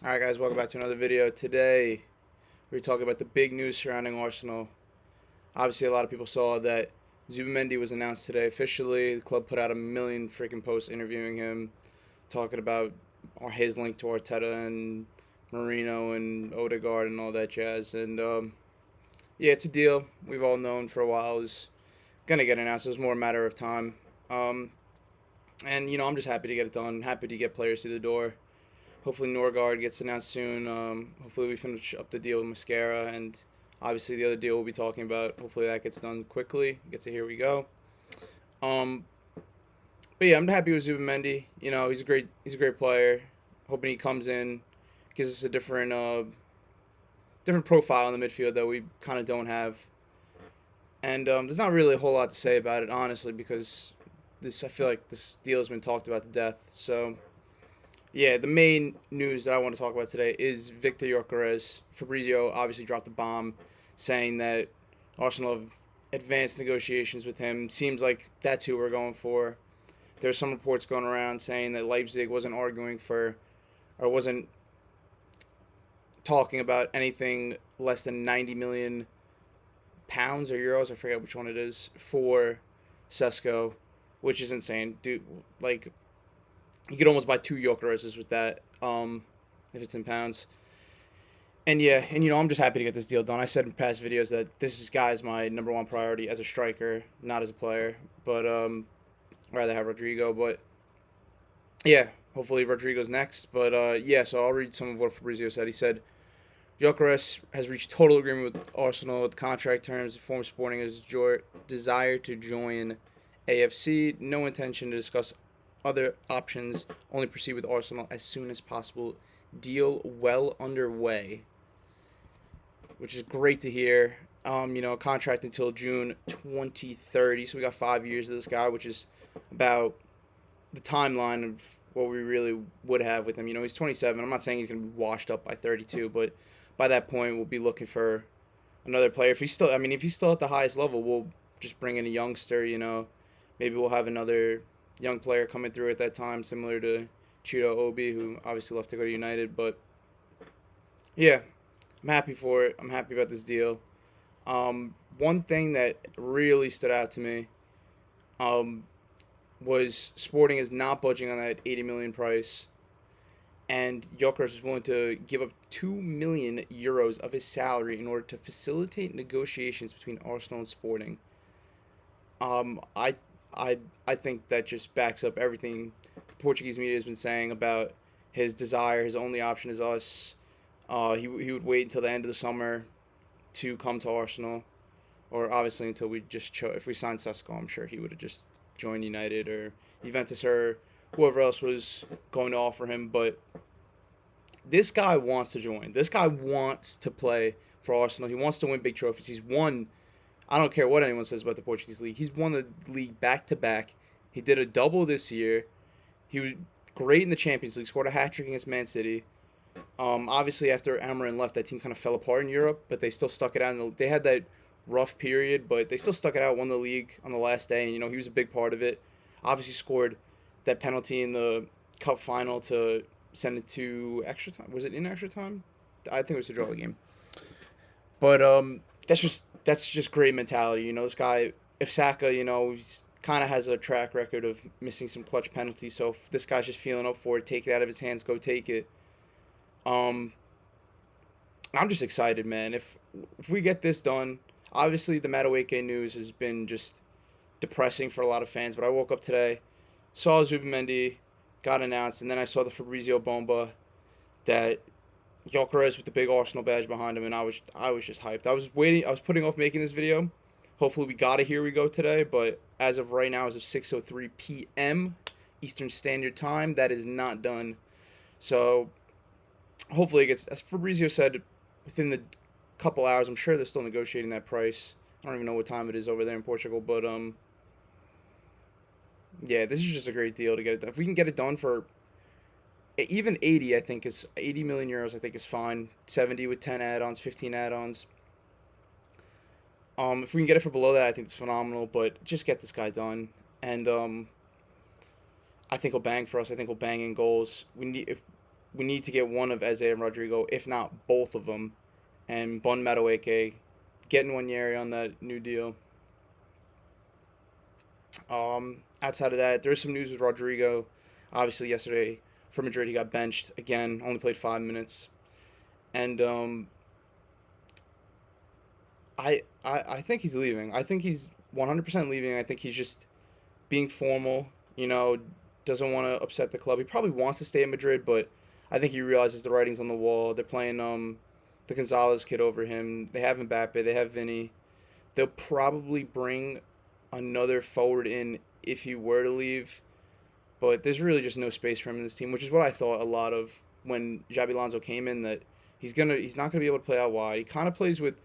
Alright guys, welcome back to another video. Today, we're talking about the big news surrounding Arsenal. Obviously, a lot of people saw that Zubimendi was announced today officially. The club put out a million freaking posts interviewing him, talking about his link to Arteta and Marino and Odegaard and all that jazz. And yeah, it's a deal we've all known for a while is gonna get announced. It was more a matter of time. Um, and I'm just happy to get it done. Happy to get players through the door. Hopefully Norgard gets announced soon. Hopefully we finish up the deal with Mascara, and obviously the other deal we'll be talking about. Hopefully that gets done quickly. Gets a here we go. Um, but yeah, I'm happy with Zubimendi. He's a great player. Hoping he comes in, gives us a different profile in the midfield that we kind of don't have. And there's not really a whole lot to say about it, honestly, because I feel like this deal has been talked about to death. So yeah, the main news that I want to talk about today is Victor Gyokeres. Fabrizio obviously dropped a bomb saying that Arsenal have advanced negotiations with him. Seems like that's who we're going for. There's some reports going around saying that Leipzig wasn't arguing for or wasn't talking about anything less than 90 million pounds or euros, I forget which one it is, for Sesko, which is insane. Dude, like you could almost buy two Gyokereses with that, if it's in pounds. And yeah, and I'm just happy to get this deal done. I said in past videos that guy is my number one priority as a striker, not as a player. But I'd rather have Rodrigo. But yeah, hopefully Rodrigo's next. But yeah, so I'll read some of what Fabrizio said. He said, Gyokeres has reached total agreement with Arsenal with contract terms, former Sporting his desire to join AFC. No intention to discuss other options. Only proceed with Arsenal as soon as possible. Deal well underway, which is great to hear. Contract until June 2030, so we got 5 years of this guy, which is about the timeline of what we really would have with him. He's 27. I'm not saying he's going to be washed up by 32, but by that point, we'll be looking for another player. If he's still at the highest level, we'll just bring in a youngster. Maybe we'll have another young player coming through at that time, similar to Chido Obi, who obviously left to go to United. But yeah, I'm happy for it. I'm happy about this deal. One thing that really stood out to me um, was Sporting is not budging on that 80 million price, and Gyokeres is willing to give up 2 million euros of his salary in order to facilitate negotiations between Arsenal and Sporting. Um, I, I think that just backs up everything the Portuguese media has been saying about his desire. His only option is us. He would wait until the end of the summer to come to Arsenal, or obviously until we just if we signed Sesko, I'm sure he would have just joined United or Juventus or whoever else was going to offer him. But this guy wants to join. This guy wants to play for Arsenal. He wants to win big trophies. He's won. I don't care what anyone says about the Portuguese league. He's won the league back to back. He did a double this year. He was great in the Champions League. Scored a hat trick against Man City. Obviously, after Amarin left, that team kind of fell apart in Europe, but they still stuck it out. They had that rough period, but they still stuck it out. Won the league on the last day, and he was a big part of it. Obviously, scored that penalty in the cup final to send it to extra time. Was it in extra time? I think it was to draw the game. But that's just great mentality. This guy, if Saka, he's kind of has a track record of missing some clutch penalties. So if this guy's just feeling up for it, take it out of his hands, go take it. Um, I'm just excited, man. If we get this done, obviously the Madueke news has been just depressing for a lot of fans. But I woke up today, saw Zubimendi got announced, and then I saw the Fabrizio Bomba that Gyokeres with the big Arsenal badge behind him, and I was just hyped. I was waiting. I was putting off making this video. Hopefully we got it. Here we go today. But as of right now, as of 6:03 p.m. Eastern Standard Time, that is not done. So hopefully it gets, as Fabrizio said, within the couple hours. I'm sure they're still negotiating that price. I don't even know what time it is over there in Portugal, but yeah, this is just a great deal to get it done. If we can get it done for even 80, I think is 80 million euros. I think is fine. 70 with 10 add-ons, 15 add-ons. If we can get it for below that, I think it's phenomenal. But just get this guy done, and I think he'll bang for us. I think he'll bang in goals. We need if we need to get one of Eze and Rodrigo, if not both of them, and Bon Madueke getting Wanyeri on that new deal. Outside of that, there's some news with Rodrigo. Obviously, yesterday for Madrid, he got benched again. Only played 5 minutes, and I think he's leaving. I think he's 100% leaving. I think he's just being formal. Doesn't want to upset the club. He probably wants to stay in Madrid, but I think he realizes the writing's on the wall. They're playing the Gonzalez kid over him. They have Mbappe. They have Vinny. They'll probably bring another forward in if he were to leave, but there's really just no space for him in this team, which is what I thought a lot of when Xabi Alonso came in, that he's not gonna be able to play out wide. He kind of plays with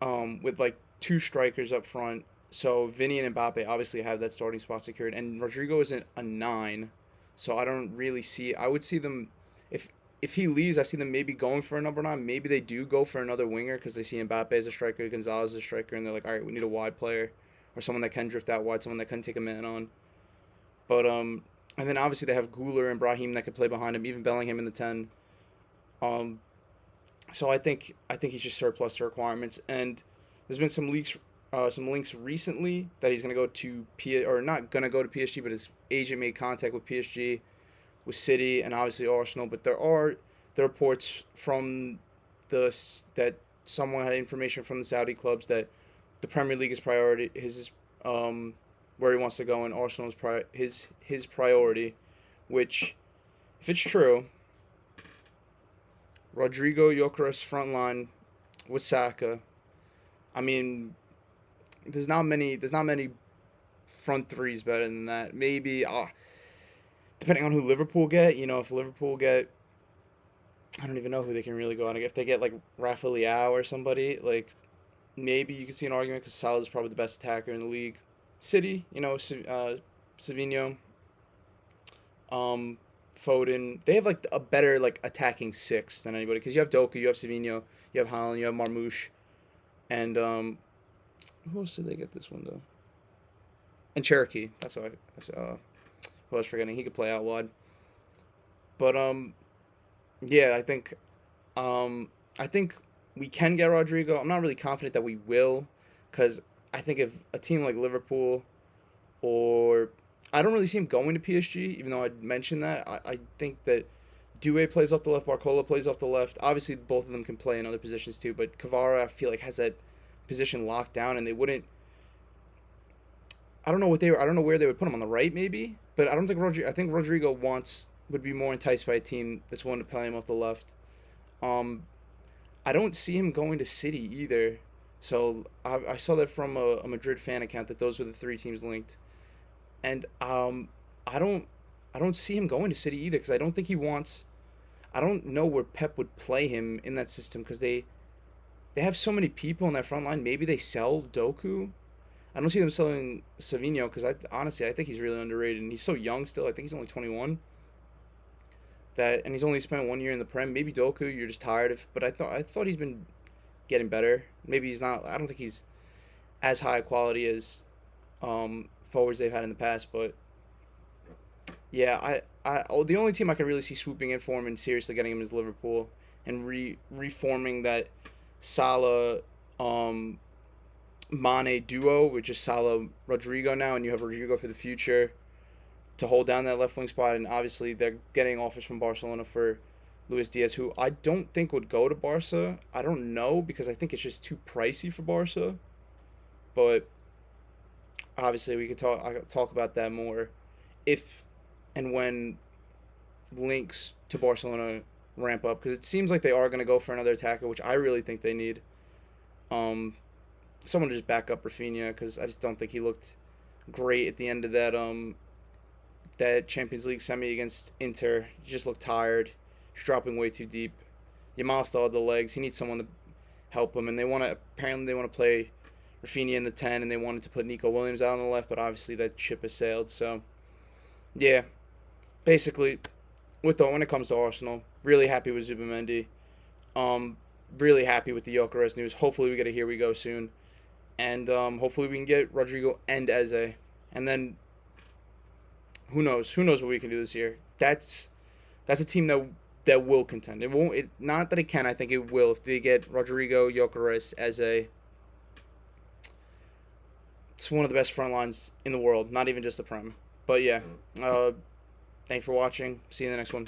like two strikers up front. So Vinny and Mbappe obviously have that starting spot secured, and Rodrigo isn't a 9, so I don't really see. I would see them if if he leaves. I see them maybe going for a number 9. Maybe they do go for another winger because they see Mbappe as a striker, Gonzalez as a striker, and they're like, all right, we need a wide player or someone that can drift that wide, someone that can take a man on. But and then obviously they have Guler and Brahim that could play behind him, even Bellingham in the 10. Um, so I think he's just surplus to requirements. And there's been some links recently that he's gonna go to or not gonna go to PSG, but his agent made contact with PSG, with City, and obviously Arsenal. But there are the reports from that someone had information from the Saudi clubs that the Premier League is priority. Where he wants to go, and Arsenal is his priority. Which, if it's true, Rodrigo, Gyokeres front line with Saka. I mean, there's not many front threes better than that. Maybe depending on who Liverpool get, if Liverpool get, I don't even know who they can really go on. If they get like Rafa Leao or somebody, like maybe you could see an argument because Salah's probably the best attacker in the league. City, Savinho, Foden, they have like a better like attacking 6 than anybody because you have Doku, you have Savinho, you have Haaland, you have Marmouche, and who else did they get this one though? And Cherokee. Who I was forgetting. He could play out wide, but yeah, I think we can get Rodrigo. I'm not really confident that we will, because I think if a team like Liverpool, or I don't really see him going to PSG, even though I mentioned that. I think that Doué plays off the left, Barcola plays off the left. Obviously, both of them can play in other positions too, but Kvara, I feel like, has that position locked down, and they wouldn't. I don't know where they would put him on the right, maybe, but I don't think Rodrigo. I think Rodrigo would be more enticed by a team that's willing to play him off the left. Um, I don't see him going to City either. So I saw that from a Madrid fan account that those were the 3 teams linked, and I don't I don't see him going to City either because I don't think he wants. I don't know where Pep would play him in that system because they have so many people in that front line. Maybe they sell Doku. I don't see them selling Savinho because I think he's really underrated and he's so young still. I think he's only 21. And he's only spent 1 year in the Prem. Maybe Doku, you're just tired of. But I thought he's been getting better. Maybe he's not. I don't think he's as high quality as forwards they've had in the past. But yeah, the only team I can really see swooping in for him and seriously getting him is Liverpool and reforming that Salah Mane duo, which is Salah Rodrigo now, and you have Rodrigo for the future to hold down that left wing spot. And obviously they're getting offers from Barcelona for Luis Diaz, who I don't think would go to Barca. I don't know because I think it's just too pricey for Barca. But obviously I could talk about that more if and when links to Barcelona ramp up, because it seems like they are going to go for another attacker, which I really think they need. Someone to just back up Rafinha, because I just don't think he looked great at the end of that Champions League semi against Inter. He just looked tired. He's dropping way too deep. Yamal still had the legs. He needs someone to help him, and apparently they want to play Rafinha in the 10, and they wanted to put Nico Williams out on the left, but obviously that ship has sailed. So yeah, basically, when it comes to Arsenal, really happy with Zubimendi. Really happy with the Gyokeres news. Hopefully we get a here we go soon, and hopefully we can get Rodrigo and Eze, and then who knows what we can do this year. That's a team that that will contend. It won't. It not that it can. I think it will if they get Rodrigo Gyokeres as a. It's one of the best front lines in the world. Not even just the Prem. But yeah. Thanks for watching. See you in the next one.